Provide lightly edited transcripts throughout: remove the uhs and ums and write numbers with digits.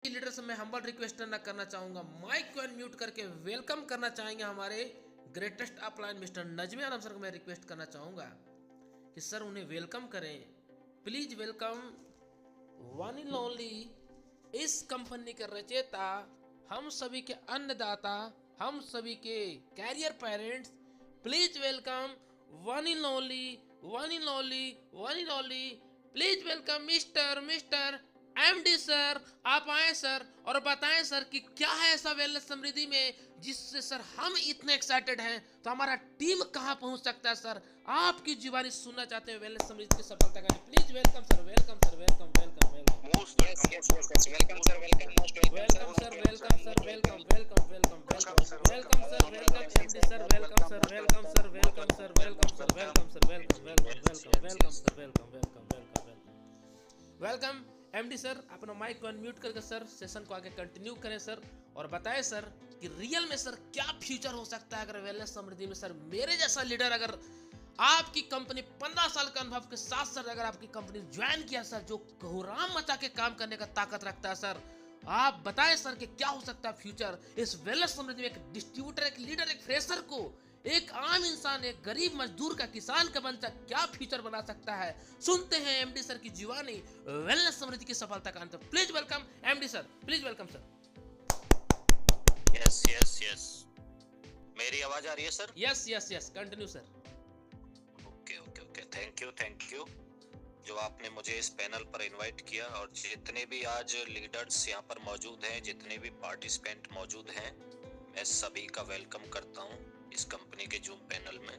Leader से मैं humble request ना करना चाहूँगा, माइक को अनम्यूट करके वेलकम करना चाहेंगे हमारे ग्रेटेस्ट अपलाइन मिस्टर नजमी आलम सर को मैं रिक्वेस्ट करना चाहूँगा कि सर उन्हें वेलकम करें। Please welcome one and only इस कंपनी के रचयिता, हम सभी के अन्नदाता, हम सभी के career parents. Please welcome one and only, one and only, one and only. Please welcome mister MD sir. आप आए सर और बताएं सर कि क्या है ऐसा वेलनेस समृद्धि में जिससे सर हम इतने एक्साइटेड हैं, तो हमारा टीम कहां पहुंच सकता है सर। आपकी जुबानी सुनना चाहते हैं वेलनेस समृद्धि की सफलता का। Please welcome sir, welcome sir, welcome welcome welcome most welcome sir, welcome most welcome sir, welcome sir, welcome welcome welcome welcome sir, welcome MD sir, welcome sir, welcome sir, welcome sir, welcome sir, welcome sir, welcome welcome welcome sir, welcome welcome welcome welcome MD sir. अपना mic को unmute करके sir session को आगे continue करें sir, और बताएं sir कि real में सर क्या फ्यूचर हो सकता है अगर वेलनेस समृद्धि में सर मेरे जैसा लीडर, अगर आपकी कंपनी 15 साल के अनुभव के साथ सर अगर आपकी कंपनी ज्वाइन किया सर, जो कोहराम मचा के काम करने का ताकत रखता है सर, आप बताएं सर कि क्या हो सकता है फ्यूचर इस वेलनेस समृद्धि में। एक डिस्ट्रीब्यूटर, एक लीडर, एक फ्रेशर को, एक आम इंसान, एक गरीब मजदूर का, किसान का बच्चा क्या फ्यूचर बना सकता है। सुनते हैं एमडी सर की जुबानी वेलनेस समृद्धि की सफलता का अंत। Please welcome MD sir, please welcome sir. Yes yes yes, मेरी आवाज आ रही है sir? Yes yes yes, continue sir. Okay okay okay, thank you जो आपने मुझे इस पैनल पर इनवाइट किया, और जितने भी आज लीडर्स यहाँ पर मौजूद हैं, जितने भी पार्टिसिपेंट मौजूद हैं, मैं सभी का वेलकम करता हूँ इस कंपनी के जूम पैनल में।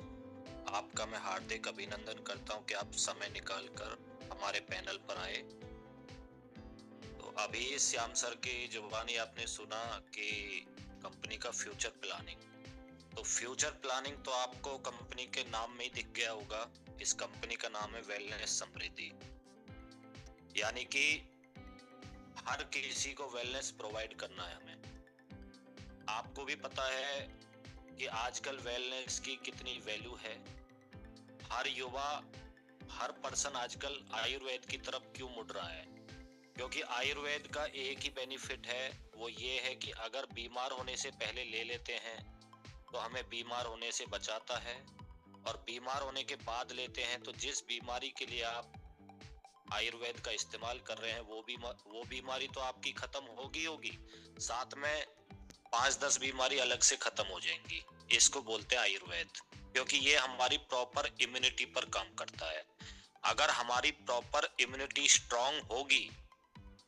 आपका मैं हार्दिक अभिनंदन करता हूँ कि आप समय निकाल कर हमारे पैनल पर आए। तो अभी श्याम सर की जुबानी आपने सुना कि कंपनी का फ्यूचर प्लानिंग, तो फ्यूचर प्लानिंग तो आपको कंपनी के नाम में ही दिख गया होगा। इस कंपनी का नाम है वेलनेस समृद्धि, यानी कि हर किसी को वेलनेस प्रोवाइड करना है हमें। आपको भी पता है कि आजकल वेलनेस की कितनी वैल्यू है। हर युवा, हर पर्सन आजकल आयुर्वेद की तरफ क्यों मुड़ रहा है? क्योंकि आयुर्वेद का एक ही बेनिफिट है, वो ये है कि अगर बीमार होने से पहले ले लेते हैं तो हमें बीमार होने से बचाता है, और बीमार होने के बाद लेते हैं तो जिस बीमारी के लिए आप आयुर्वेद का इस्तेमाल कर रहे हैं वो बीमारी तो आपकी खत्म होगी, साथ में 5-10 बीमारी अलग से खत्म हो जाएंगी। इसको बोलते हैं आयुर्वेद, क्योंकि ये हमारी प्रॉपर इम्यूनिटी पर काम करता है। अगर हमारी प्रॉपर इम्यूनिटी स्ट्रांग होगी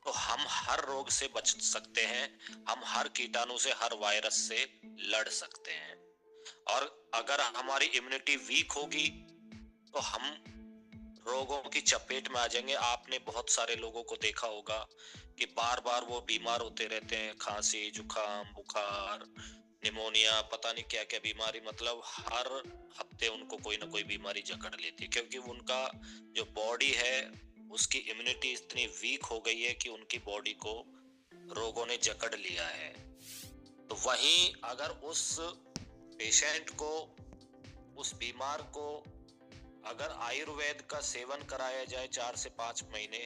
तो हम हर रोग से बच सकते हैं, हम हर कीटाणु से, हर वायरस से लड़ सकते हैं। और अगर हमारी इम्यूनिटी वीक होगी तो हम रोगों की चपेट में आ जाएंगे। आपने बहुत सारे लोगों को देखा होगा कि बार बार वो बीमार होते रहते हैं, खांसी, जुकाम, बुखार, निमोनिया, पता नहीं क्या क्या बीमारी, मतलब हर हफ्ते उनको कोई ना कोई बीमारी जकड़ लेती है, क्योंकि उनका जो बॉडी है उसकी इम्यूनिटी इतनी वीक हो गई है कि उनकी बॉडी को रोगों ने जकड़ लिया है। तो वहीं अगर उस पेशेंट को, उस बीमार को अगर आयुर्वेद का सेवन कराया जाए 4 से 5 महीने,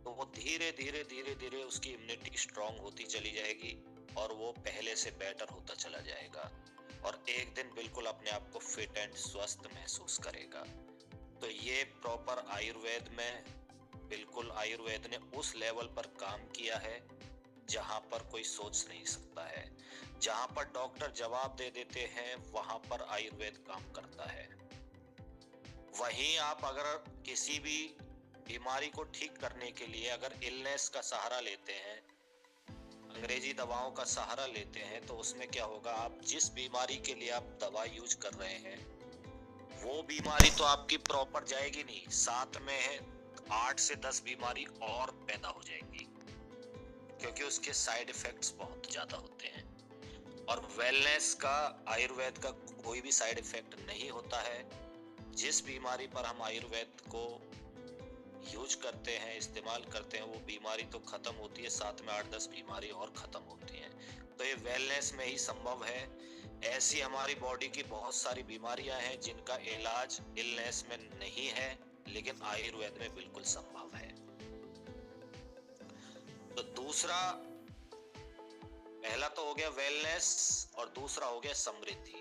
तो वो धीरे धीरे धीरे धीरे उसकी इम्यूनिटी स्ट्रांग होती चली जाएगी और वो पहले से बेटर होता चला जाएगा, और एक दिन बिल्कुल अपने आप को फिट एंड स्वस्थ महसूस करेगा। तो ये प्रॉपर आयुर्वेद में, बिल्कुल आयुर्वेद ने उस लेवल पर काम किया है जहां पर कोई सोच नहीं सकता है। जहां पर डॉक्टर जवाब दे देते हैं वहां पर आयुर्वेद काम करता है। वहीं आप अगर किसी भी बीमारी को ठीक करने के लिए अगर इलनेस का सहारा लेते हैं, अंग्रेजी दवाओं का सहारा लेते हैं, तो उसमें क्या होगा, आप जिस बीमारी के लिए आप दवा यूज कर रहे हैं वो बीमारी तो आपकी प्रॉपर जाएगी नहीं, साथ में 8 से 10 बीमारी और पैदा हो जाएंगी, क्योंकि उसके साइड इफेक्ट्स बहुत ज्यादा होते हैं। और वेलनेस का, आयुर्वेद का कोई भी साइड इफेक्ट नहीं होता है। जिस बीमारी पर हम आयुर्वेद को यूज करते हैं, इस्तेमाल करते हैं, वो बीमारी तो खत्म होती है, साथ में 8-10 बीमारी और खत्म होती हैं। तो ये वेलनेस में ही संभव है। ऐसी हमारी बॉडी की बहुत सारी बीमारियां हैं जिनका इलाज इलनेस में नहीं है, लेकिन आयुर्वेद में बिल्कुल संभव है। तो दूसरा पहला तो हो गया वेलनेस और दूसरा हो गया समृद्धि।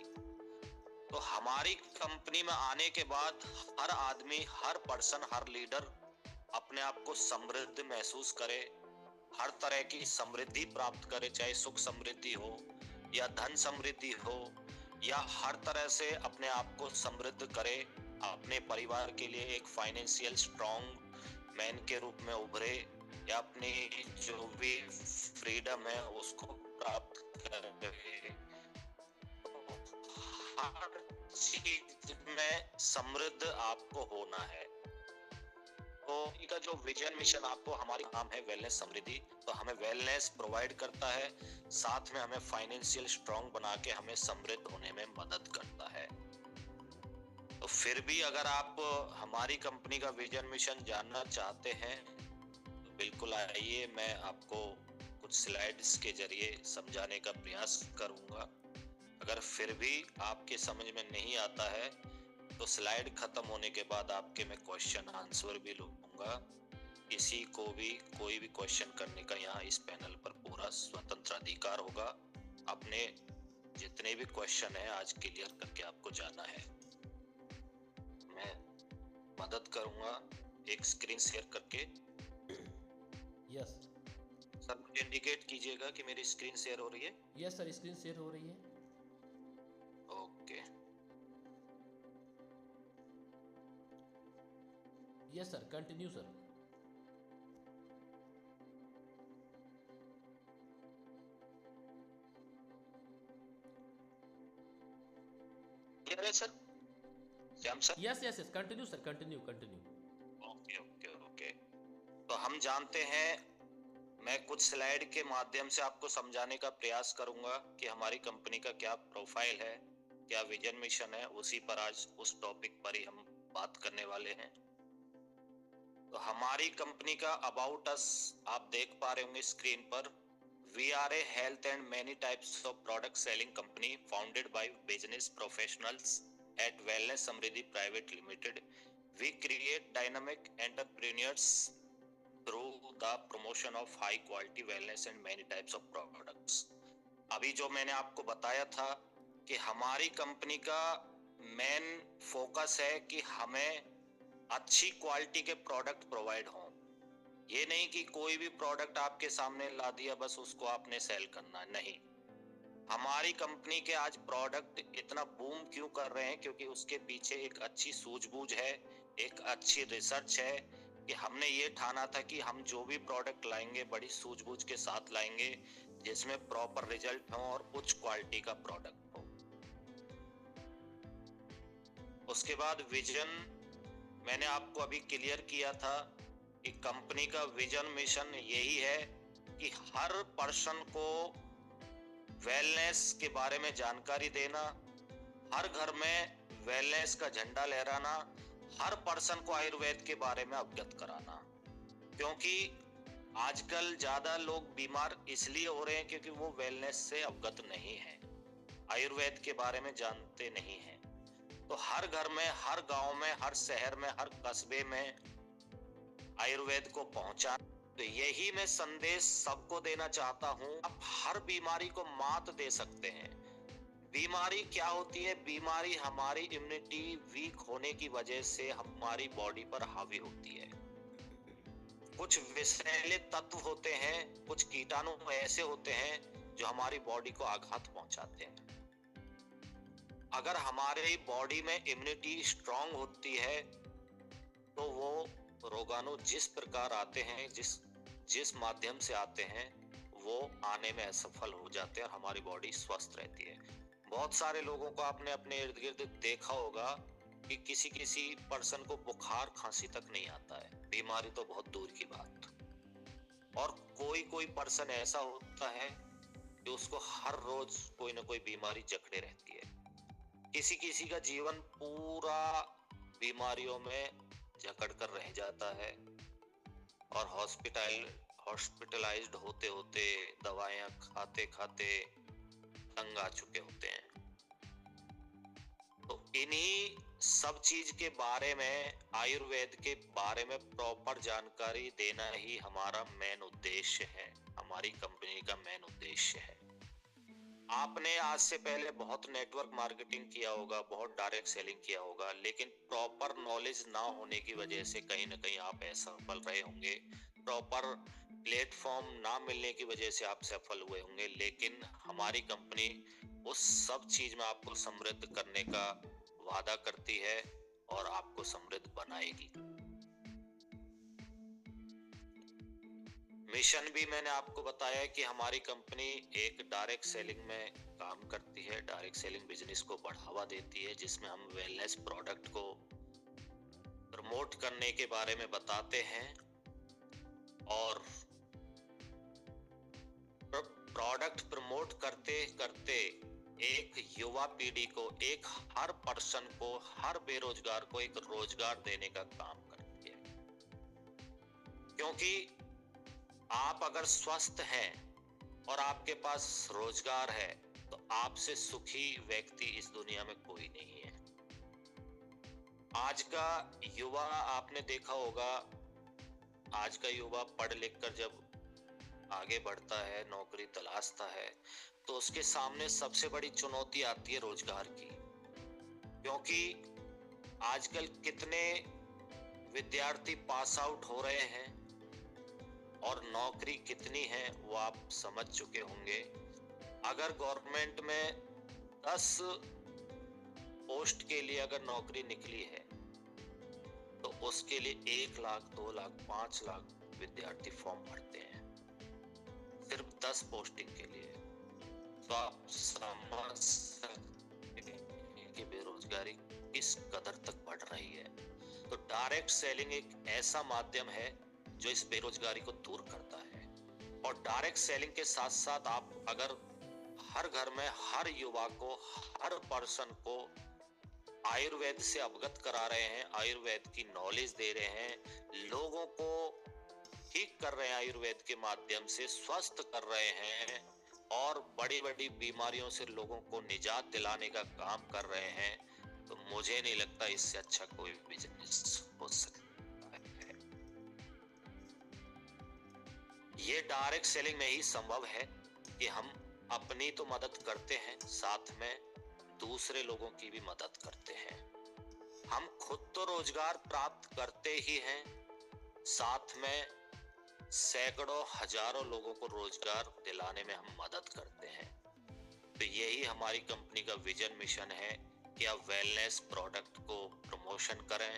तो हमारी कंपनी में आने के बाद हर आदमी, हर पर्सन, हर लीडर अपने आप को समृद्ध महसूस करे, हर तरह की समृद्धि प्राप्त करे, चाहे सुख समृद्धि हो या धन समृद्धि हो, या हर तरह से अपने आप को समृद्ध करे, अपने परिवार के लिए एक फाइनेंशियल स्ट्रॉन्ग मैन के रूप में उभरे, या अपनी जो भी फ्रीडम है उसको प्राप्त करे। हर चीज में समृद्ध आपको होना है। तो इनका जो विजन मिशन आपको, हमारी नाम है वेलनेस समृद्धि, तो हमें वेलनेस प्रोवाइड करता है, साथ में हमें फाइनेंशियल स्ट्रॉन्ग बना के हमें समृद्ध होने में मदद करता है। तो फिर भी अगर आप हमारी कंपनी का विजन मिशन जानना चाहते हैं तो बिल्कुल आइए, मैं आपको कुछ स्लाइड्स के जरिए समझाने का प्रयास करूंगा। अगर फिर भी आपके समझ में नहीं आता है तो स्लाइड खत्म होने के बाद आपके मैं क्वेश्चन आंसर भी लूंगा। किसी को भी कोई भी क्वेश्चन करने का यहाँ इस पैनल पर पूरा स्वतंत्र अधिकार होगा। अपने जितने भी क्वेश्चन है आज क्लियर करके आपको जाना है। मैं मदद करूंगा एक स्क्रीन शेयर करके। यस सर, मुझे इंडिकेट कीजिएगा कि मेरी स्क्रीन शेयर हो रही है। यस सर, स्क्रीन शेयर हो रही है। Okay, yes sir, continue sir. Clear है sir? Shyam sir? Yes yes yes, continue sir, continue continue. Okay okay okay. तो हम जानते हैं, मैं कुछ स्लाइड के माध्यम से आपको समझाने का प्रयास करूंगा कि हमारी कंपनी का क्या प्रोफाइल है, क्या विजन मिशन है। उसी पर आज उस टॉपिक पर ही हम बात करने वाले हैं। तो हमारी कंपनी का अबाउट अस आप देख पा रहे होंगे स्क्रीन पर। We are a health and many types of product selling company founded by business professionals at wellness Samriddhi private limited. We create dynamic entrepreneurs through the promotion of high quality wellness and many types of products. अभी जो मैंने आपको बताया था कि हमारी company का main focus है कि हमें अच्छी क्वालिटी के प्रोडक्ट प्रोवाइड हों। ये नहीं कि कोई भी प्रोडक्ट आपके सामने ला दिया बस उसको आपने सेल करना, नहीं। हमारी कंपनी के आज प्रोडक्ट इतना बूम क्यों कर रहे हैं? क्योंकि उसके पीछे एक अच्छी सूझबूझ है, एक अच्छी रिसर्च है कि हमने ये ठाना था कि हम जो भी प्रोडक्ट लाएंगे बड़ी सूझबूझ के साथ लाएंगे, जिसमें प्रॉपर रिजल्ट हो और उच्च क्वालिटी का प्रोडक्ट हो। उसके बाद विजन मैंने आपको अभी क्लियर किया था कि कंपनी का विजन मिशन यही है कि हर पर्सन को वेलनेस के बारे में जानकारी देना, हर घर में वेलनेस का झंडा लहराना, हर पर्सन को आयुर्वेद के बारे में अवगत कराना। क्योंकि आजकल ज्यादा लोग बीमार इसलिए हो रहे हैं क्योंकि वो वेलनेस से अवगत नहीं है, आयुर्वेद के बारे में जानते नहीं हैं। तो हर घर में, हर गांव में, हर शहर में, हर कस्बे में आयुर्वेद को पहुंचा। तो यही मैं संदेश सबको देना चाहता हूं। आप हर बीमारी को मात दे सकते हैं। बीमारी क्या होती है? बीमारी हमारी इम्यूनिटी वीक होने की वजह से हमारी बॉडी पर हावी होती है। कुछ विषैले तत्व होते हैं, कुछ कीटाणु ऐसे होते हैं जो हमारी बॉडी को आघात पहुंचाते हैं। अगर हमारे बॉडी में इम्यूनिटी स्ट्रांग होती है तो वो रोगाणु जिस प्रकार आते हैं, जिस माध्यम से आते हैं, वो आने में असफल हो जाते हैं और हमारी बॉडी स्वस्थ रहती है। बहुत सारे लोगों को आपने अपने इर्द गिर्द देखा होगा कि किसी किसी पर्सन को बुखार खांसी तक नहीं आता है, बीमारी तो बहुत दूर की बात। और कोई कोई पर्सन ऐसा होता है कि उसको हर रोज कोई ना कोई बीमारी जकड़े रहती है। किसी किसी का जीवन पूरा बीमारियों में जकड़ कर रह जाता है और हॉस्पिटलाइज्ड होते होते, दवाएं खाते खाते तंग आ चुके होते हैं। तो इन्हीं सब चीज के बारे में, आयुर्वेद के बारे में प्रॉपर जानकारी देना ही हमारा मेन उद्देश्य है, हमारी कंपनी का मेन उद्देश्य है। आपने आज से पहले बहुत नेटवर्क मार्केटिंग किया होगा, बहुत डायरेक्ट सेलिंग किया होगा, लेकिन प्रॉपर नॉलेज ना होने की वजह से कहीं ना कहीं आप असफल रहे होंगे। प्रॉपर प्लेटफॉर्म ना मिलने की वजह से आप सफल हुए होंगे। लेकिन हमारी कंपनी उस सब चीज में आपको समृद्ध करने का वादा करती है और आपको समृद्ध बनाएगी। मिशन भी मैंने आपको बताया कि हमारी कंपनी एक डायरेक्ट सेलिंग में काम करती है, डायरेक्ट सेलिंग बिजनेस को बढ़ावा देती है, जिसमें हम वेलनेस प्रोडक्ट को प्रमोट करने के बारे में बताते हैं और प्रोडक्ट प्रमोट करते करते एक युवा पीढ़ी को, एक हर पर्सन को, हर बेरोजगार को एक रोजगार देने का काम करती है। क्योंकि आप अगर स्वस्थ हैं और आपके पास रोजगार है तो आपसे सुखी व्यक्ति इस दुनिया में कोई नहीं है। आज का युवा, आपने देखा होगा, आज का युवा पढ़ लिख कर जब आगे बढ़ता है, नौकरी तलाशता है, तो उसके सामने सबसे बड़ी चुनौती आती है रोजगार की। क्योंकि आजकल कितने विद्यार्थी पास आउट हो रहे हैं और नौकरी कितनी है वो आप समझ चुके होंगे। अगर गवर्नमेंट में 10 पोस्ट के लिए अगर नौकरी निकली है तो उसके लिए 1 लाख, 2 लाख, 5 लाख विद्यार्थी फॉर्म भरते हैं सिर्फ 10 पोस्टिंग के लिए। तो आप समझ सकते हैं कि बेरोजगारी किस कदर तक बढ़ रही है। तो डायरेक्ट सेलिंग एक ऐसा माध्यम है जो इस बेरोजगारी को दूर करता है। और डायरेक्ट सेलिंग के साथ साथ आप अगर हर घर में हर युवा को, हर पर्सन को आयुर्वेद से अवगत करा रहे हैं, आयुर्वेद की नॉलेज दे रहे हैं, लोगों को ठीक कर रहे हैं, आयुर्वेद के माध्यम से स्वस्थ कर रहे हैं और बड़ी बड़ी बीमारियों से लोगों को निजात दिलाने का काम कर रहे हैं, तो मुझे नहीं लगता इससे अच्छा कोई बिजनेस हो सकता है। ये डायरेक्ट सेलिंग में ही संभव है कि हम अपनी तो मदद करते हैं, साथ में दूसरे लोगों की भी मदद करते हैं। हम खुद तो रोजगार प्राप्त करते ही हैं, साथ में सैकड़ों हजारों लोगों को रोजगार दिलाने में हम मदद करते हैं। तो यही हमारी कंपनी का विजन मिशन है कि आप वेलनेस प्रोडक्ट को प्रमोशन करें,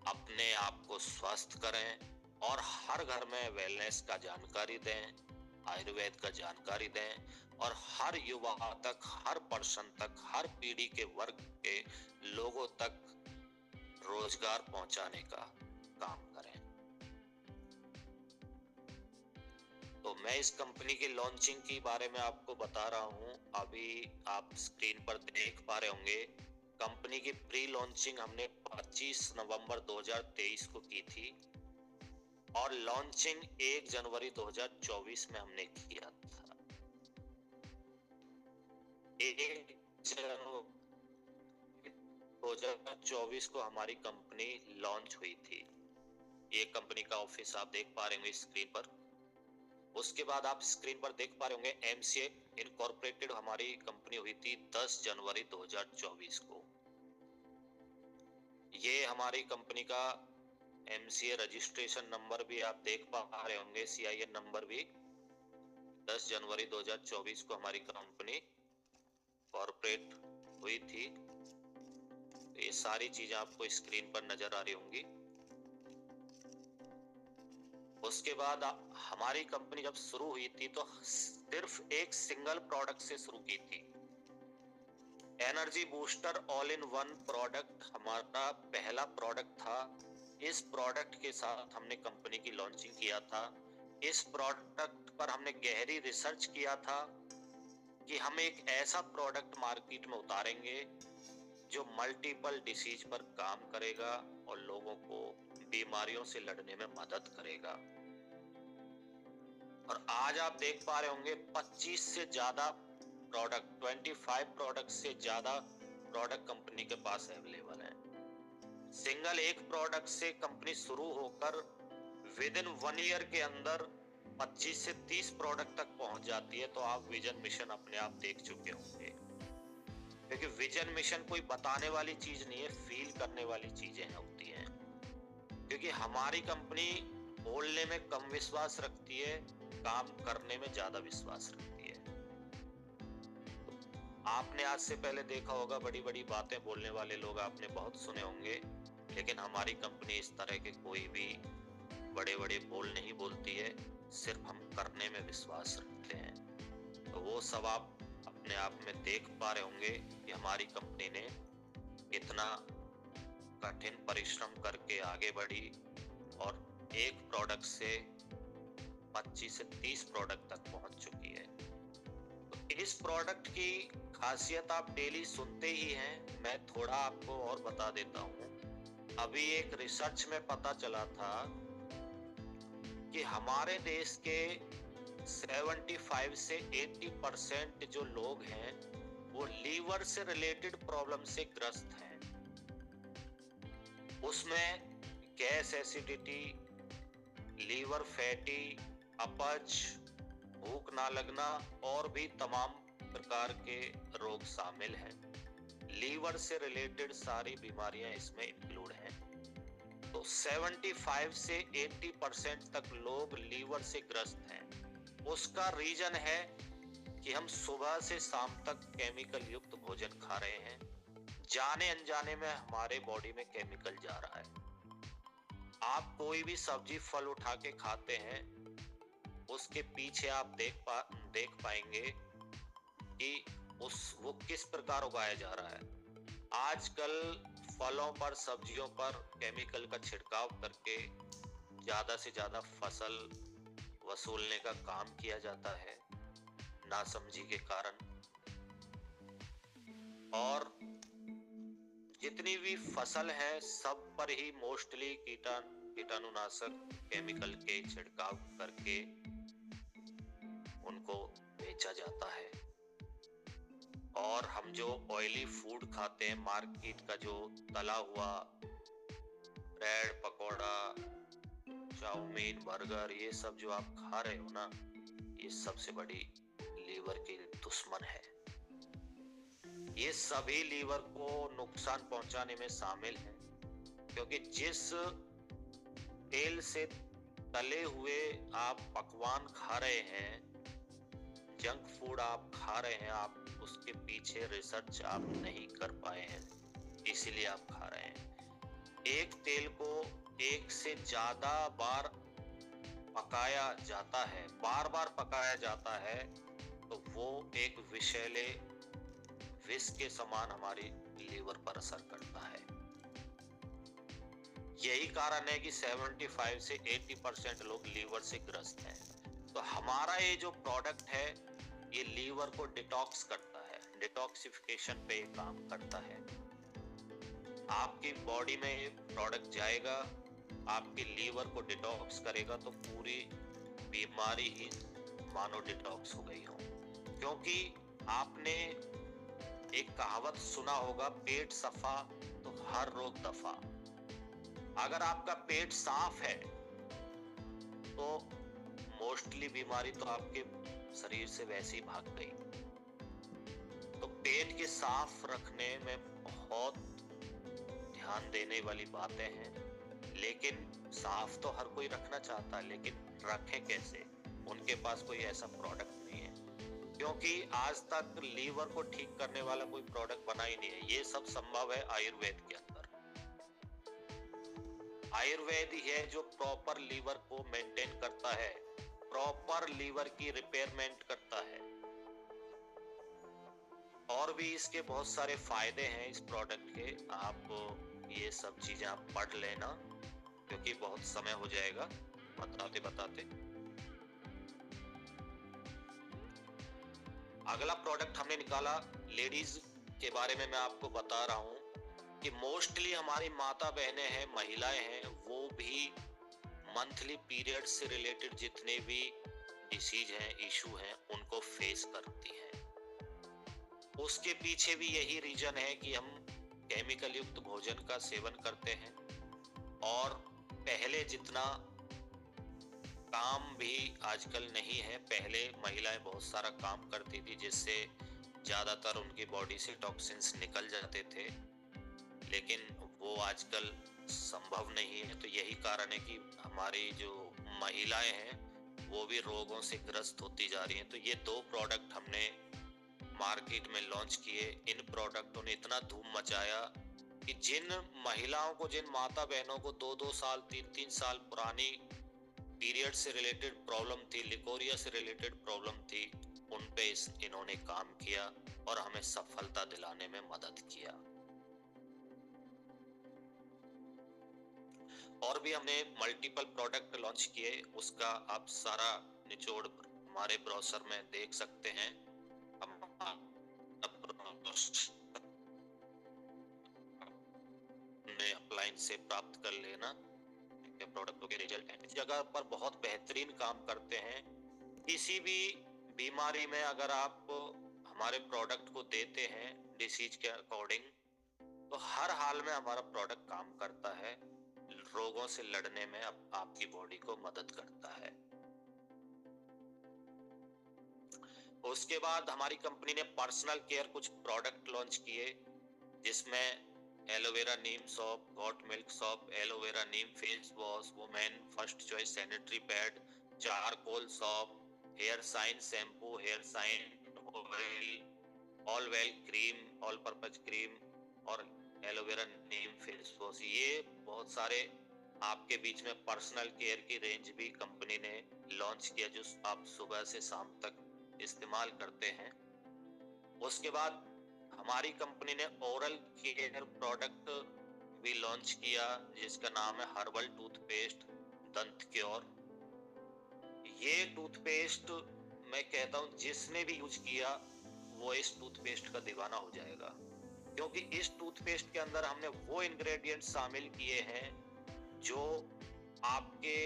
अपने आप को स्वस्थ करें और हर घर में वेलनेस का जानकारी दें, आयुर्वेद का जानकारी दें और हर युवा तक, हर पर्सन तक, हर पीढ़ी के वर्ग के लोगों तक रोजगार पहुंचाने का काम करें। तो मैं इस कंपनी की लॉन्चिंग के बारे में आपको बता रहा हूं। अभी आप स्क्रीन पर देख पा रहे होंगे, कंपनी की प्री लॉन्चिंग हमने 25 नवंबर 2023 को की थी और लॉन्चिंग 1 जनवरी 2024 में हमने किया था। 1 जनवरी 2024 को हमारी कंपनी लॉन्च हुई थी। ये कंपनी का ऑफिस आप देख पा रहे होंगे स्क्रीन पर। उसके बाद आप स्क्रीन पर देख पा रहे होंगे एमसीए इनकॉर्पोरेटेड हमारी कंपनी हुई थी 10 जनवरी 2024 को। ये हमारी कंपनी का एमसीए रजिस्ट्रेशन नंबर भी आप देख पा रहे होंगे, सीआईएन नंबर भी 10 जनवरी 2024 को हमारी कंपनी कॉर्पोरेट हुई थी। ये सारी चीजें आपको स्क्रीन पर नजर आ रही होंगी। उसके बाद हमारी कंपनी जब शुरू हुई थी तो सिर्फ एक सिंगल प्रोडक्ट से शुरू की थी। Energy booster all in one product हमारा पहला प्रोडक्ट था। इस प्रोडक्ट के साथ हमने कंपनी की लॉन्चिंग किया था। इस प्रोडक्ट पर हमने गहरी रिसर्च किया था कि हम एक ऐसा प्रोडक्ट मार्केट में उतारेंगे जो मल्टीपल डिसीज पर काम करेगा और लोगों को बीमारियों से लड़ने में मदद करेगा। और आज आप देख पा रहे होंगे 25 से ज्यादा प्रोडक्ट, 25 प्रोडक्ट से ज्यादा प्रोडक्ट कंपनी के पास अवेलेबल है। सिंगल एक प्रोडक्ट से कंपनी शुरू होकर विद इन 1 ईयर के अंदर 25 से 30 प्रोडक्ट तक पहुंच जाती है तो आप विजन मिशन अपने आप देख चुके होंगे। क्योंकि विजन मिशन कोई बताने वाली चीज नहीं है, फील करने वाली चीजें होती हैं। क्योंकि हमारी कंपनी बोलने में कम विश्वास रखती है, काम करने में ज्यादा विश्वास रखती है। आपने आज से पहले देखा होगा, बड़ी बड़ी बातें बोलने वाले लोग आपने बहुत सुने होंगे, लेकिन हमारी कंपनी इस तरह के कोई भी बड़े बड़े बोल नहीं बोलती है, सिर्फ हम करने में विश्वास रखते हैं। तो वो सब आप अपने आप में देख पा रहे होंगे कि हमारी कंपनी ने कितना कठिन परिश्रम करके आगे बढ़ी और एक प्रोडक्ट से 25 से 30 प्रोडक्ट तक पहुंच चुकी है। तो इस प्रोडक्ट की खासियत आप डेली सुनते ही हैं, मैं थोड़ा आपको और बता देता हूं। अभी एक रिसर्च में पता चला था कि हमारे देश के 75 से 80% जो लोग हैं वो लीवर से रिलेटेड प्रॉब्लम से ग्रस्त हैं। उसमें गैस एसिडिटी, लीवर फैटी, अपच, भूख ना लगना और भी तमाम प्रकार के रोग शामिल हैं। लीवर से रिलेटेड सारी बीमारियां इसमें इंक्लूड हैं। तो 75 से 80% तक लोग लीवर से ग्रस्त हैं। उसका रीजन है कि हम सुबह से शाम तक केमिकल युक्त भोजन खा रहे हैं, जाने अनजाने में हमारे बॉडी में केमिकल जा रहा है। आप कोई भी सब्जी फल उठा के खाते हैं, उसके पीछे आप देख पाएंगे कि वो किस प्रकार उगाया जा रहा है। आजकल फलों पर, सब्जियों पर केमिकल का छिड़काव करके ज्यादा से ज्यादा फसल वसूलने का काम किया जाता है, नासमझी के कारण। और जितनी भी फसल है सब पर ही मोस्टली कीटाणुनाशक केमिकल के छिड़काव करके उनको बेचा जाता है। और हम जो ऑयली फूड खाते हैं, मार्केट का जो तला हुआ ब्रेड, पकौड़ा, चाउमीन, बर्गर, ये सब जो आप खा रहे हो ना, ये सबसे बड़ी लीवर की दुश्मन है। ये सभी लीवर को नुकसान पहुंचाने में शामिल है। क्योंकि जिस तेल से तले हुए आप पकवान खा रहे हैं, जंक फूड आप खा रहे हैं, आप उसके पीछे रिसर्च आप नहीं कर पाए हैं, इसीलिए आप खा रहे हैं। एक तेल को एक से ज्यादा बार पकाया जाता है, बार बार पकाया जाता है, तो वो एक विषैले विष के समान हमारी लीवर पर असर करता है। यही कारण है कि 75 से 80% लोग लीवर से ग्रस्त हैं। तो हमारा ये जो प्रोडक्ट है, ये लीवर को डिटॉक्स करता है, डिटॉक्सिफिकेशन पे काम करता है। आपकी बॉडी में ये प्रोडक्ट जाएगा, आपके लीवर को डिटॉक्स करेगा, तो पूरी बीमारी ही मानो डिटॉक्स हो गई हो। क्योंकि आपने एक कहावत सुना होगा, पेट सफा तो हर रोग दफा। अगर आपका पेट साफ है तो मोस्टली बीमारी तो आपके शरीर से वैसे ही भाग गई। तो पेट के साफ रखने में बहुत ध्यान देने वाली बातें हैं। लेकिन साफ तो हर कोई रखना चाहता है, लेकिन रखे कैसे? उनके पास कोई ऐसा प्रोडक्ट नहीं है। क्योंकि आज तक लीवर को ठीक करने वाला कोई प्रोडक्ट बना ही नहीं है। ये सब संभव है आयुर्वेद के अंदर। आयुर्वेद ही है जो प्रॉपर लीवर को मेंटेन करता है, प्रॉपर लीवर की रिपेयरमेंट करता है। और भी इसके बहुत सारे फायदे हैं इस प्रोडक्ट के। आप ये सब चीजें आप पढ़ लेना, क्योंकि बहुत समय हो जाएगा बताते बताते। अगला प्रोडक्ट हमने निकाला लेडीज के बारे में। मैं आपको बता रहा हूं कि मोस्टली हमारी माता बहनें हैं, महिलाएं हैं, वो भी मंथली पीरियड से रिलेटेड जितने भी डिसीज हैं, इशू हैं, उनको फेस करती हैं। उसके पीछे भी यही रीजन है कि हम केमिकल युक्त भोजन का सेवन करते हैं और पहले जितना काम भी आजकल नहीं है। पहले महिलाएं बहुत सारा काम करती थी जिससे ज्यादातर उनकी बॉडी से टॉक्सिन्स निकल जाते थे, लेकिन वो आजकल संभव नहीं है। तो यही कारण है कि हमारी जो महिलाएं हैं वो भी रोगों से ग्रस्त होती जा रही हैं। तो ये 2 प्रोडक्ट हमने मार्केट में लॉन्च किए। इन प्रोडक्टों ने इतना धूम मचाया कि जिन महिलाओं को, जिन माता बहनों को 2-2 साल 3-3 साल पुरानी पीरियड से रिलेटेड प्रॉब्लम थी, लिकोरिया से रिलेटेड प्रॉब्लम थी, उन पे इन्होंने काम किया और हमें सफलता दिलाने में मदद किया। और भी हमने मल्टीपल प्रोडक्ट लॉन्च किए, उसका आप सारा निचोड़ हमारे ब्राउज़र में देख सकते हैं। अपलाइन से प्राप्त कर लेना प्रोडक्टों के रिजल्ट हैं। इस जगह पर बहुत बेहतरीन काम करते हैं। किसी भी बीमारी में अगर आप हमारे प्रोडक्ट को देते हैं डिसीज के अकॉर्डिंग, तो हर हाल में हमारा प्रोडक्ट काम करता है, रोगों से लड़ने में आपकी बॉडी को मदद करता है। उसके बाद हमारी कंपनी ने पर्सनल केयर कुछ प्रोडक्ट लॉन्च किए, जिसमें aloe vera neem soap, goat milk soap, aloe vera neem face wash, women first choice sanitary pad, charcoal soap, hair shine shampoo, hair shine all well cream, all purpose cream और aloe vera neem face wash. ये बहुत सारे आपके बीच में personal care की range भी company ने लॉन्च किया, जो आप सुबह से शाम तक इस्तेमाल करते हैं। उसके बाद हमारी कंपनी ने ओरल केयर प्रोडक्ट भी लॉन्च किया, जिसका नाम है हर्बल टूथपेस्ट दंत क्योर। ये टूथपेस्ट मैं कहता हूं जिसने भी यूज किया वो इस टूथपेस्ट का दीवाना हो जाएगा, क्योंकि इस टूथपेस्ट के अंदर हमने वो इंग्रेडिएंट शामिल किए हैं जो आपके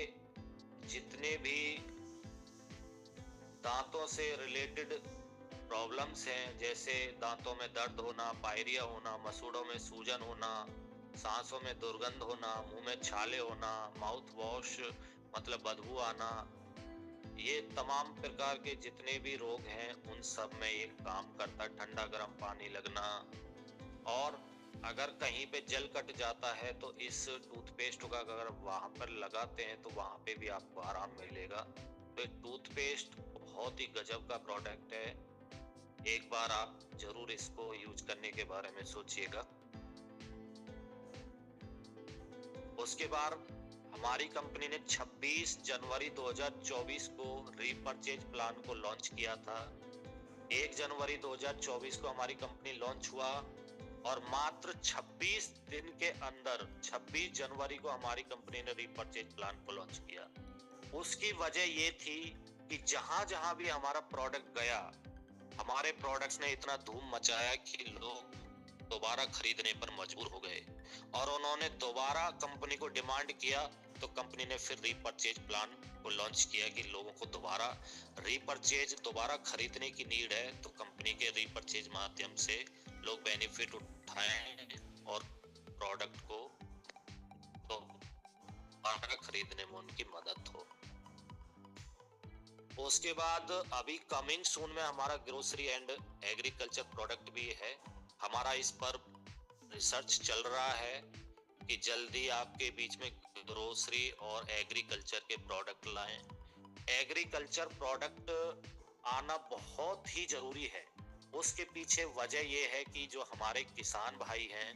जितने भी दांतों से रिलेटेड प्रॉब्लम्स हैं, जैसे दांतों में दर्द होना, पायरिया होना, मसूड़ों में सूजन होना, सांसों में दुर्गंध होना, मुंह में छाले होना, माउथ वॉश मतलब बदबू आना, ये तमाम प्रकार के जितने भी रोग हैं उन सब में ये काम करता है। ठंडा गर्म पानी लगना, और अगर कहीं पे जल कट जाता है तो इस टूथपेस्ट का अगर वहां पर लगाते हैं तो वहां पे भी आपको आराम मिलेगा। तो टूथपेस्ट बहुत ही गजब का प्रोडक्ट है, एक बार आप जरूर इसको यूज करने के बारे में सोचिएगा। उसके बाद हमारी कंपनी ने 26 जनवरी 2024 को रीपर्चेज प्लान को लॉन्च किया था। 1 जनवरी 2024 को हमारी कंपनी लॉन्च हुआ और मात्र 26 दिन के अंदर 26 जनवरी को हमारी कंपनी ने रीपर्चेज प्लान को लॉन्च किया। उसकी वजह ये थी कि जहां जहां भी हमारा प्रोडक्ट गया, हमारे प्रोडक्ट्स ने इतना धूम मचाया कि लोग दोबारा खरीदने पर मजबूर हो गए और उन्होंने दोबारा कंपनी को डिमांड किया। तो कंपनी ने फिर रीपर्चेज प्लान को लॉन्च किया कि लोगों को दोबारा रीपर्चेज, दोबारा खरीदने की नीड है, तो कंपनी के रीपर्चेज माध्यम से लोग बेनिफिट उठाएं और प्रोडक्ट को दोबारा खरीदने में उनकी मदद हो। उसके बाद अभी कमिंग सून में हमारा ग्रोसरी एंड एग्रीकल्चर प्रोडक्ट भी है। हमारा इस पर रिसर्च चल रहा है कि जल्दी आपके बीच में ग्रोसरी और एग्रीकल्चर के प्रोडक्ट लाएं। एग्रीकल्चर प्रोडक्ट आना बहुत ही जरूरी है। उसके पीछे वजह यह है कि जो हमारे किसान भाई हैं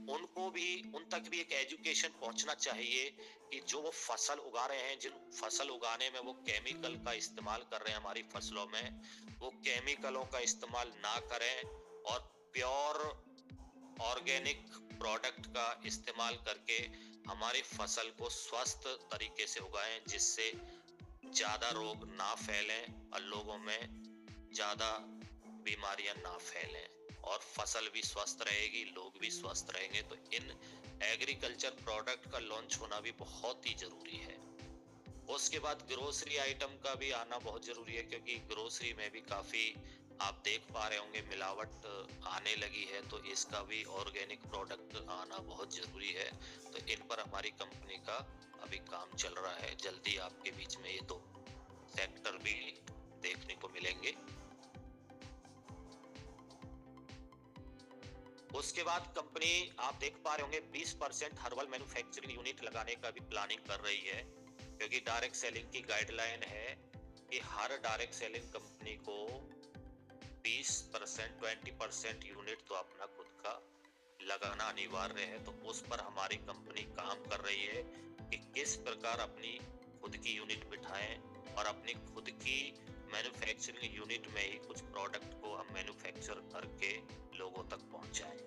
उनको भी, उन तक भी एक एजुकेशन पहुंचना चाहिए कि जो वो फसल उगा रहे हैं, जिन फसल उगाने में वो केमिकल का इस्तेमाल कर रहे हैं हमारी फसलों में, वो केमिकलों का इस्तेमाल ना करें और प्योर ऑर्गेनिक प्रोडक्ट का इस्तेमाल करके हमारी फसल को स्वस्थ तरीके से उगाएं, जिससे ज्यादा रोग ना फैलें और लोगों में ज्यादा बीमारियां ना फैलें और फसल भी स्वस्थ रहेगी, लोग भी स्वस्थ रहेंगे। तो इन एग्रीकल्चर प्रोडक्ट का लॉन्च होना भी बहुत ही जरूरी है। उसके बाद ग्रोसरी आइटम का भी आना बहुत जरूरी है, क्योंकि ग्रोसरी में भी काफी आप देख पा रहे होंगे मिलावट आने लगी है, तो इसका भी ऑर्गेनिक प्रोडक्ट आना बहुत जरूरी है। तो इन पर हमारी कंपनी का अभी काम चल रहा है। जल्दी आपके बीच में ये दो सेक्टर भी देखने को मिलेंगे। उसके बाद कंपनी आप देख पा रहे होंगे 20% हर्बल मैन्युफैक्चरिंग यूनिट लगाने का भी प्लानिंग कर रही है, क्योंकि डायरेक्ट सेलिंग की गाइडलाइन है कि हर डायरेक्ट सेलिंग कंपनी को 20% 20% यूनिट तो अपना खुद का लगाना अनिवार्य है। तो उस पर हमारी कंपनी काम कर रही है कि किस प्रकार अपनी खुद की यूनिट बिठाएं और अपनी खुद की मैन्युफैक्चरिंग यूनिट में ही कुछ प्रोडक्ट को हम मैन्युफैक्चर करके लोगों तक पहुंचाएं।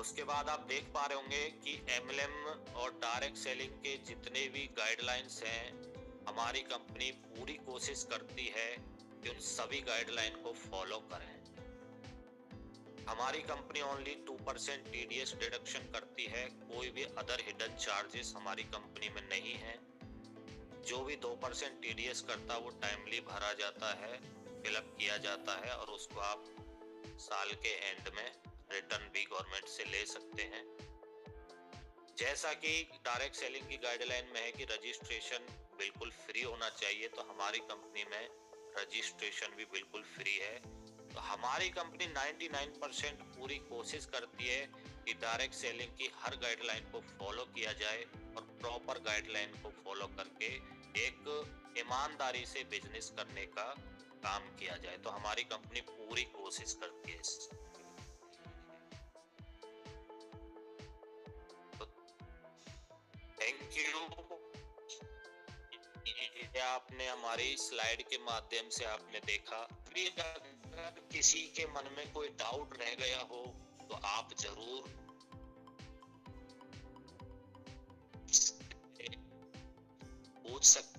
उसके बाद आप देख पा रहे होंगे कि एमएलएम और डायरेक्ट सेलिंग के जितने भी गाइडलाइंस हैं, हमारी कंपनी पूरी कोशिश करती है कि उन सभी गाइडलाइन को फॉलो करें। हमारी कंपनी ओनली 2% टीडीएस डिडक्शन करती है, कोई भी अदर हिडन चार्जेस हमारी कंपनी में नहीं है। जो भी 2% टीडीएस करता है वो टाइमली भरा जाता है, फिलअप किया जाता है और उसको आप साल के एंड में रिटर्न भी गवर्नमेंट से ले सकते हैं। जैसा कि डायरेक्ट सेलिंग की गाइडलाइन में है कि रजिस्ट्रेशन बिल्कुल फ्री होना चाहिए, तो हमारी कंपनी में रजिस्ट्रेशन भी बिल्कुल फ्री है। तो हमारी कंपनी 99% पूरी कोशिश करती है कि डायरेक्ट सेलिंग की हर गाइडलाइन को फॉलो किया जाए और प्रॉपर गाइडलाइन को फॉलो करके एक ईमानदारी से बिजनेस करने का काम किया जाए। तो हमारी कंपनी पूरी कोशिश करती है। Thank you. ये आपने हमारी स्लाइड के माध्यम से आपने देखा। अगर किसी के मन में कोई डाउट रह गया हो तो आप जरूर पूछ सकते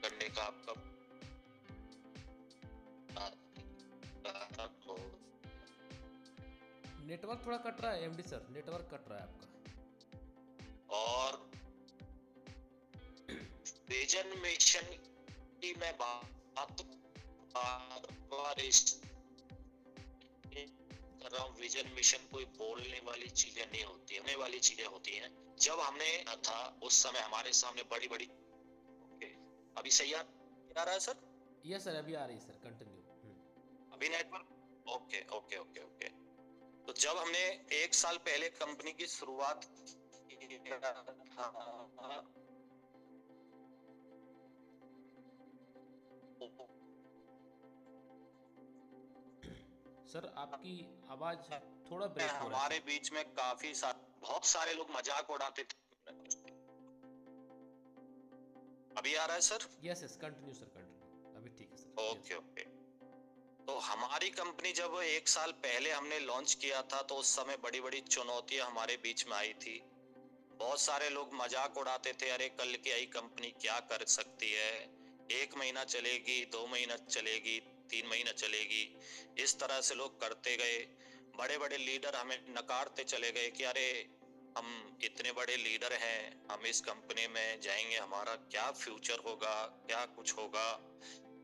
करने का आपका नेटवर्क थोड़ा कट रहा है एमडी सर, नेटवर्क कट रहा है आपका। और विजन मिशन की मैं बात कर रहा हूँ। विजन मिशन कोई बोलने वाली चीजें नहीं होती, होने वाली चीजें होती हैं। जब हमने था उस समय हमारे सामने बड़ी बड़ी अभी सही आ रहा है सर? यस सर, अभी आ रही है सर, कंटिन्यू। अभी network okay okay okay okay. तो जब हमने 1 साल पहले कंपनी की शुरुआत सर आपकी आवाज थोड़ा ब्रेक हो रहा है। हमारे बीच में बहुत सारे लोग मजाक उड़ाते थे। अभी आ रहा है sir? Yes yes, continue sir, continue, अभी ठीक है सर। Okay okay. तो हमारी कंपनी जब 1 साल पहले हमने लॉन्च किया था तो उस समय बड़ी बड़ी चुनौतियां हमारे बीच में आई थी। बहुत सारे लोग मजाक उड़ाते थे, अरे कल की आई कंपनी क्या कर सकती है, 1 महीना चलेगी, 2 महीना चलेगी, 3 महीना चलेगी। इस तरह से लोग करते गए। बड़े बड़े लीडर हमें नकारते चले गए कि अरे हम इतने बड़े लीडर हैं, हम इस कंपनी में जाएंगे, हमारा क्या फ्यूचर होगा, क्या कुछ होगा।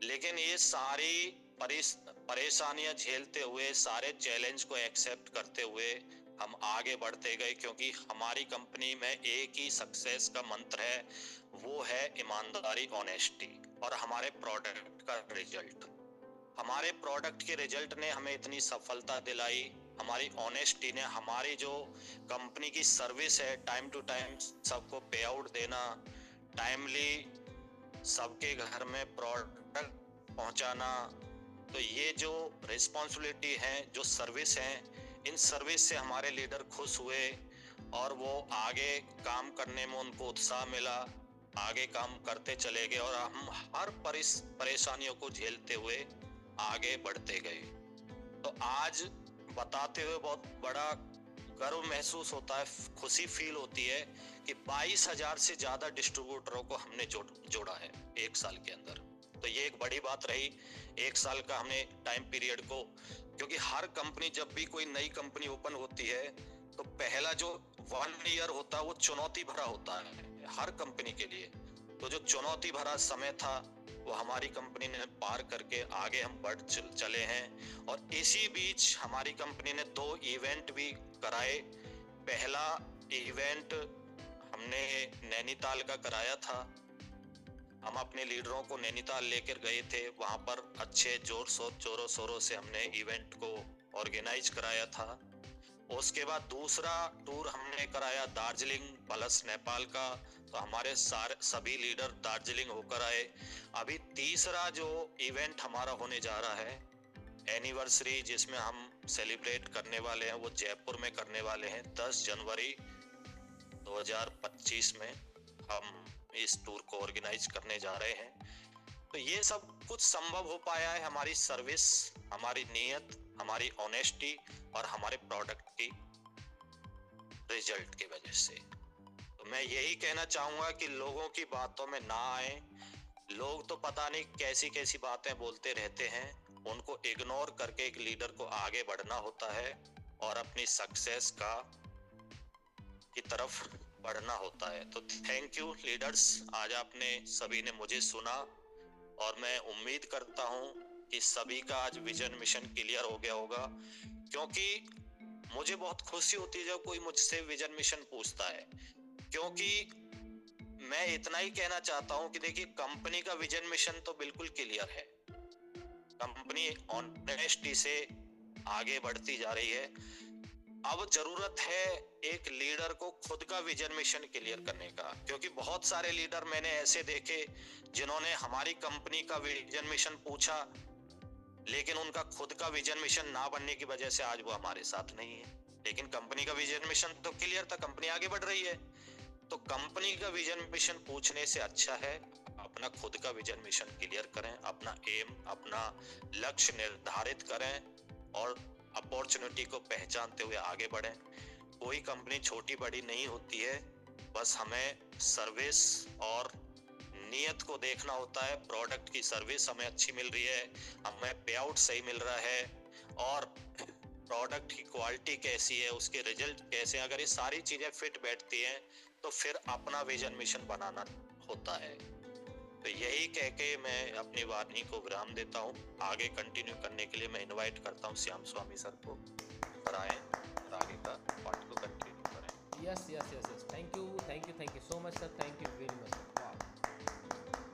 लेकिन ये सारी परेशानियां झेलते हुए, सारे चैलेंज को एक्सेप्ट करते हुए हम आगे बढ़ते गए, क्योंकि हमारी कंपनी में एक ही सक्सेस का मंत्र है, वो है ईमानदारी, ऑनेस्टी और हमारे प्रोडक्ट का रिजल्ट। हमारे प्रोडक्ट के रिजल्ट ने हमें इतनी सफलता दिलाई, हमारी ऑनेस्टी ने, हमारी जो कंपनी की सर्विस है, टाइम टू टाइम सबको पे आउट देना, टाइमली सबके घर में प्रोडक्ट पहुंचाना। तो ये जो रिस्पॉन्सिबिलिटी है, जो सर्विस है, इन सर्विस से हमारे लीडर खुश हुए और वो आगे काम करने में उनको उत्साह मिला, आगे काम करते चले गए और हम हर परेशानियों को झेलते हुए आगे बढ़ते गए। तो आज बताते हुए बहुत बड़ा गर्व महसूस होता है, खुशी फील होती है कि 22,000 से ज्यादा डिस्ट्रीब्यूटरों को हमने जोड़ा है 1 साल के अंदर। तो ये एक बड़ी बात रही 1 साल का हमने टाइम पीरियड को, क्योंकि हर कंपनी जब भी कोई नई कंपनी ओपन होती है तो पहला जो 1 ईयर होता है वो चुनौती भरा होता है हर कंपनी के लिए। तो जो चुनौती भरा समय था वो हमारी कंपनी ने पार करके आगे हम बढ़ चले हैं। और इसी बीच हमारी कंपनी ने 2 इवेंट भी कराए। पहला इवेंट हमने नैनीताल का कराया था। हम अपने लीडरों को नैनीताल लेकर गए थे, वहां पर अच्छे जोरों शोरों से हमने इवेंट को ऑर्गेनाइज कराया था। उसके बाद दूसरा टूर हमने कराया दार्जिलिंग प्लस नेपाल का, तो हमारे सभी लीडर दार्जिलिंग होकर आए। अभी तीसरा जो इवेंट हमारा होने जा रहा है एनिवर्सरी, जिसमें हम सेलिब्रेट करने वाले हैं, वो जयपुर में करने वाले हैं 10 जनवरी 2025 में हम इस टूर को ऑर्गेनाइज करने जा रहे हैं। तो ये सब कुछ संभव हो पाया है हमारी सर्विस, हमारी नीयत, हमारी ऑनेस्टी और हमारे प्रोडक्ट की रिजल्ट की वजह से। तो मैं यही कहना चाहूंगा कि लोगों की बातों में ना आए। लोग तो पता नहीं कैसी कैसी बातें बोलते रहते हैं, उनको इग्नोर करके एक लीडर को आगे बढ़ना होता है और अपनी सक्सेस की तरफ बढ़ना होता है। तो थैंक यू लीडर्स, आज आपने सभी ने मुझे सुना और मैं उम्मीद करता हूं कि सभी का आज विजन मिशन क्लियर हो गया होगा। क्योंकि मुझे बहुत खुशी होती है जब कोई मुझसे विजन मिशन पूछता है, क्योंकि मैं इतना ही कहना चाहता हूं कि देखिए कंपनी का विजन मिशन तो बिल्कुल क्लियर है, कंपनी ऑनेस्टी से आगे बढ़ती जा रही है। अब जरूरत है एक लीडर को खुद का विजन मिशन क्लियर करने का, क्योंकि बहुत सारे लीडर मैंने ऐसे देखे जिन्होंने हमारी कंपनी का विजन मिशन पूछा, लेकिन उनका खुद का विजन मिशन ना बनने की वजह से आज वो हमारे साथ नहीं है। लेकिन कंपनी का विजन मिशन तो क्लियर था, कंपनी आगे बढ़ रही है। तो कंपनी का विजन मिशन पूछने से अच्छा है अपना खुद का विजन मिशन क्लियर करें, अपना एम, अपना लक्ष्य निर्धारित करें और अपॉर्चुनिटी को पहचानते हुए आगे बढ़ें। कोई कंपनी छोटी बड़ी नहीं होती है, बस हमें सर्विस और नियत को देखना होता है। प्रोडक्ट की सर्विस हमें अच्छी मिल रही है, हमें पे आउट सही मिल रहा है और प्रोडक्ट की क्वालिटी कैसी है, उसके रिजल्ट कैसे हैं, अगर ये सारी चीजें फिट बैठती हैं तो फिर अपना विजन मिशन बनाना होता है। तो यही कह के मैं अपनी वार्निंग को विराम देता हूँ। आगे कंटिन्यू करने के लिए मैं इनवाइट करता हूँ श्याम स्वामी सर को, पर आए और आगे का पार्ट को कंटिन्यू करें। Yes yes yes yes, thank you so much sir, thank you very much sir.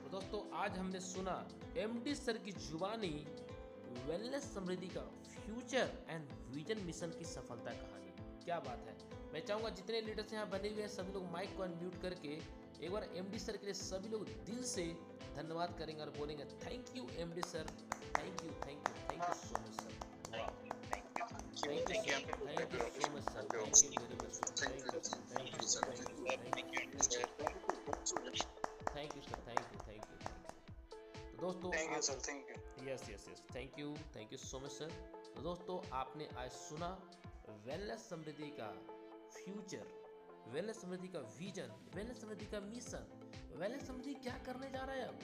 तो दोस्तों आज हमने सुना एमडी सर की जुबानी वेलनेस समृद्धि का फ्यूचर एंड विजन मिशन की सफलता कहानी। क्या बात है। मैं चाहूँगा जितने लीडर्स यहाँ बने हुए हैं सभी लोग माइक को अनम्यूट करके एक बार एमडी सर के लिए सभी लोग दिल से धन्यवाद करेंगे और बोलेंगे thank you MD sir, thank you so much sir. Thank you so much sir, thank you very much sir, thank you sir, तो दोस्तों thank you sir, thank you. Yes thank you so much sir. तो दोस्तों आपने आज सुना wellness समृद्धि का future, wellness समृद्धि का vision, wellness समृद्धि का मिशन, वेलनेस समृद्धि क्या करने जा रहा है, अब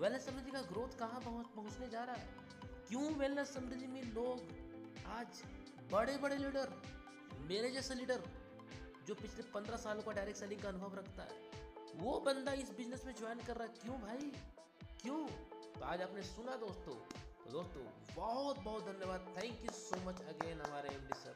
वेलनेस समृद्धि का ग्रोथ कहाँ पहुँचने जा रहा है, क्यों वेलनेस समृद्धि में लोग आज बड़े बड़े लीडर, मेरे जैसे लीडर जो पिछले 15 सालों का डायरेक्ट सेलिंग का अनुभव रखता है, वो बंदा इस बिजनेस में ज्वाइन कर रहा है। क्यों भाई, क्यों? तो आज आपने सुना दोस्तों। तो दोस्तों बहुत बहुत धन्यवाद, thank you so much again हमारे एमडी सर।